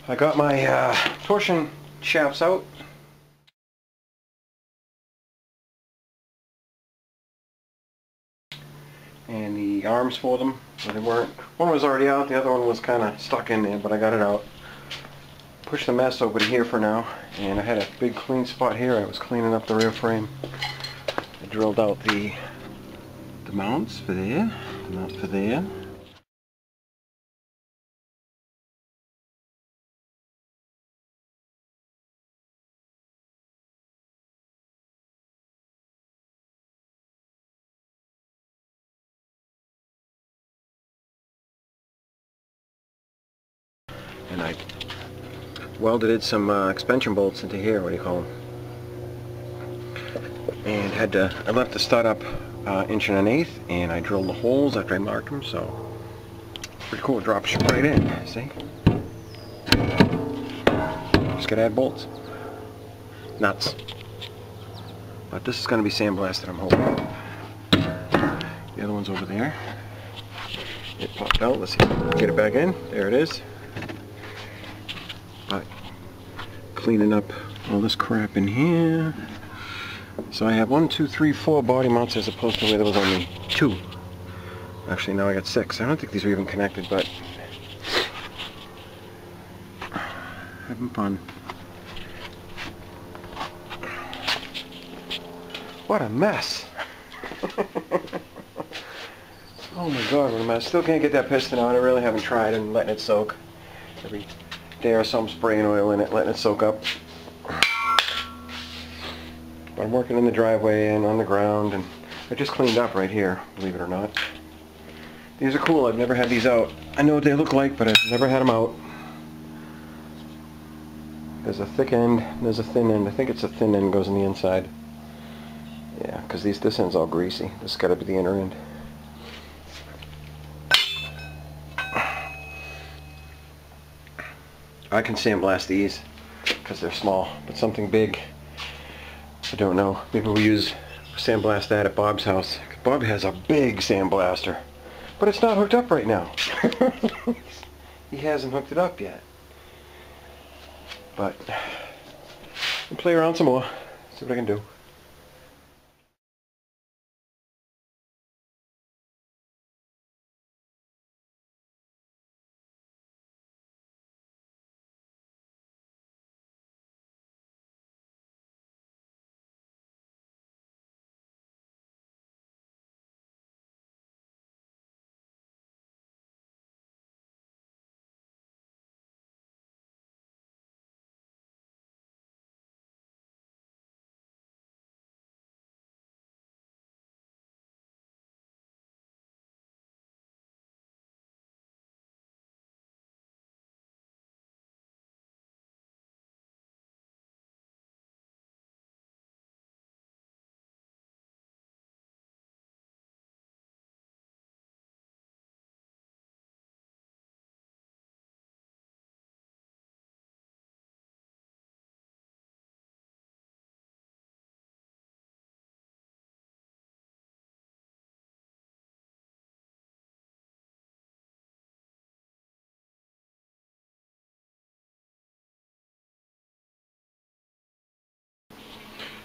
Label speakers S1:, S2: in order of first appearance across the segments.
S1: I got my torsion shafts out. And the arms for them, so they weren't, one was already out, the other one was kind of stuck in there, but I got it out. Push the mess over to here for now, and I had a big clean spot here. I was cleaning up the rear frame. I drilled out the mounts for there, the mount for there. And I welded in some expansion bolts into here, what do you call them? And I left the stud up 1 1/8 inch, and I drilled the holes after I marked them, so pretty cool. It drops right in, see? Just gotta add bolts. Nuts. But this is gonna be sandblasted, I'm hoping. The other one's over there. It popped out. Let's see. Get it back in. There it is. But cleaning up all this crap in here. So I have 1, 2, 3, 4 body mounts as opposed to where there was only 2. Actually, now I got 6. I don't think these are even connected, but having fun. What a mess! Oh my god, what a mess. Still can't get that piston out. I really haven't tried and letting it soak. Every day or so I'm spraying oil in it, letting it soak up. But I'm working in the driveway and on the ground, and I just cleaned up right here, believe it or not. These are cool. I've never had these out. I know what they look like, but I've never had them out. There's a thick end, and there's a thin end. I think it's a thin end goes on the inside. Yeah, because this end's all greasy. This has got to be the inner end. I can sandblast these because they're small, but something big, I don't know. Maybe we'll sandblast that at Bob's house. Bob has a big sandblaster, but it's not hooked up right now. He hasn't hooked it up yet. But I'll play around some more, see what I can do.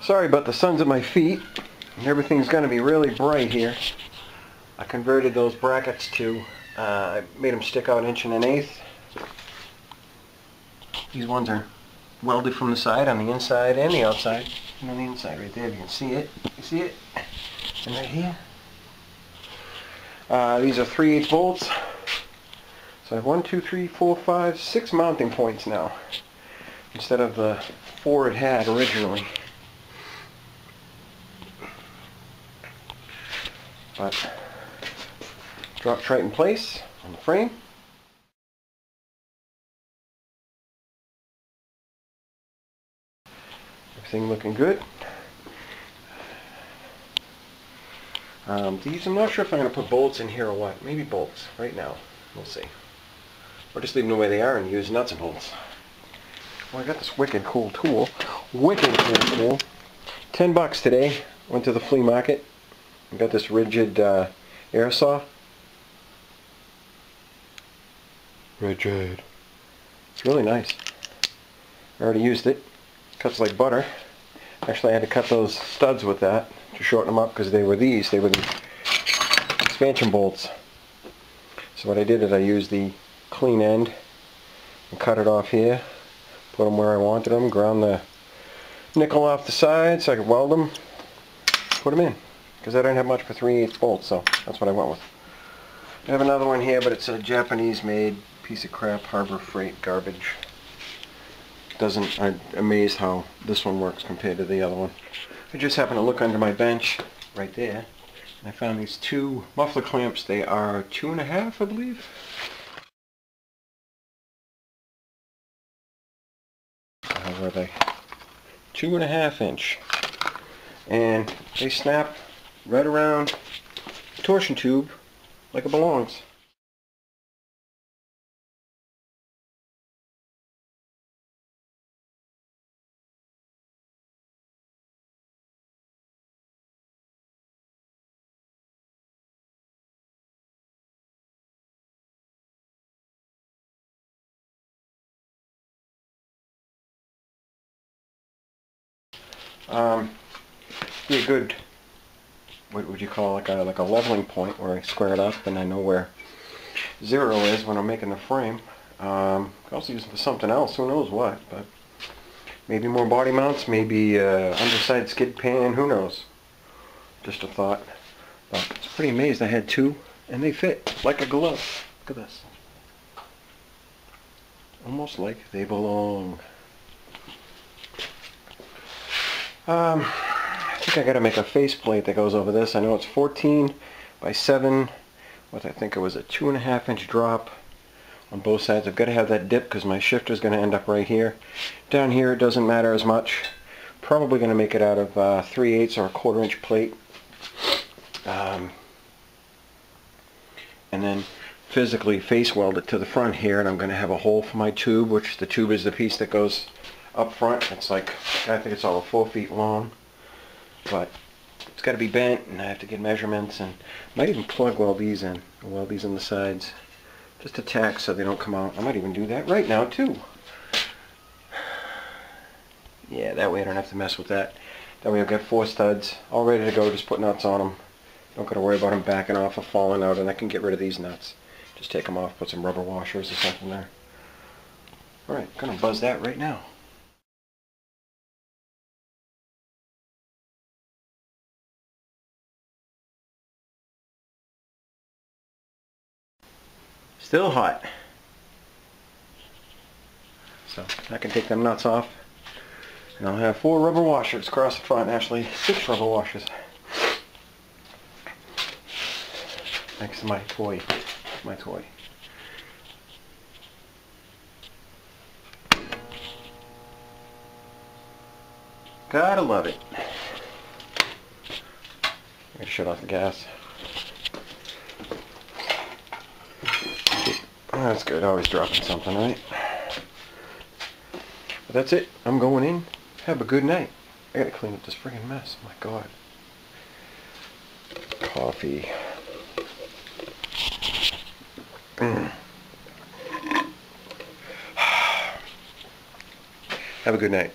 S1: Sorry about the sun's at my feet. Everything's going to be really bright here. I converted those brackets to, I made them stick out 1 1/8 inch. These ones are welded from the side on the inside and the outside. And on the inside right there, you can see it. You see it? And right here. These are 3/8 bolts. So I have 1, 2, 3, 4, 5, 6 mounting points now, instead of the 4 it had originally. But dropped right in place on the frame. Everything looking good. These, I'm not sure if I'm going to put bolts in here or what. Maybe bolts right now. We'll see. Or just leave them the way they are and use nuts and bolts. Well, I got this wicked cool tool. Wicked cool tool. $10 today. Went to the flea market. I got this rigid air saw. Rigid. It's really nice. I already used it. Cuts like butter. Actually, I had to cut those studs with that to shorten them up because they were these. They were the expansion bolts. So what I did is I used the clean end and cut it off here. Put them where I wanted them. Ground the nickel off the side so I could weld them. Put them in. Because I didn't have much for 3/8 bolts, so that's what I went with. I have another one here, but it's a Japanese-made piece of crap, Harbor Freight garbage. I'm amazed how this one works compared to the other one. I just happened to look under my bench right there, and I found these two muffler clamps. They are 2.5, I believe. How are they? 2.5 inch, and they snap right around the torsion tube like it belongs. Be a good, what would you call, like a leveling point where I square it up and I know where 0 is when I'm making the frame. I can also use it for something else, who knows what, but maybe more body mounts, maybe underside skid pan, who knows. Just a thought. But it's pretty amazed I had two and they fit like a glove. Look at this. Almost like they belong. I think I gotta make a faceplate that goes over this. I know it's 14 by 7 with, I think it was a 2.5 inch drop on both sides. I've got to have that dip because my shifter is going to end up right here. Down here it doesn't matter as much. Probably going to make it out of 3/8 or a 1/4 inch plate. And then physically face weld it to the front here, and I'm going to have a hole for my tube, which the tube is the piece that goes up front. It's like, I think it's all 4 feet long, but it's got to be bent, and I have to get measurements, and might even plug weld these in, weld these in the sides, just to tack so they don't come out. I might even do that right now too. Yeah, that way I don't have to mess with that. That way I've got 4 studs all ready to go, just put nuts on them. Don't got to worry about them backing off or falling out, and I can get rid of these nuts. Just take them off, put some rubber washers or something there. Alright, gonna buzz that right now. Still hot. So I can take them nuts off, and I'll have 4 rubber washers across the front, actually 6 rubber washers. Next to my toy. Gotta love it. I'm gonna shut off the gas. Oh, that's good, always dropping something, right? But that's it. I'm going in. Have a good night. I gotta clean up this friggin' mess. My God. Coffee. Have a good night.